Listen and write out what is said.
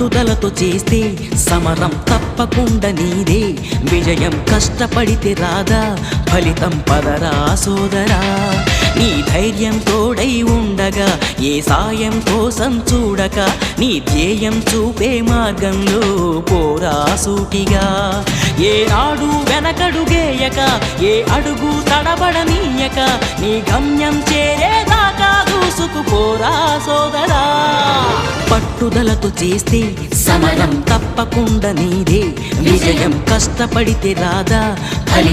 పట్టుదలతో చేస్తే సమరం తప్పకుండా నీదే, విజయం కష్టపడితే రాదా ఫలితం పదరా సోదరా. నీ ధైర్యం తోడై ఉండగా ఏ సాయం కోసం చూడక నీ ధ్యేయం చూపే మార్గంలో పోరా సూటిగా. ఏ నాడు వెనకడుగేయక ఏ అడుగు తడబడనీయక నీ గమ్యం చేరేదాకా దూసుకుపోరా సోదరా. పట్టుదలతో చేస్తే సమరం తప్పకుండా నీదే, విజయం కష్టపడితే రాదా ఫలితం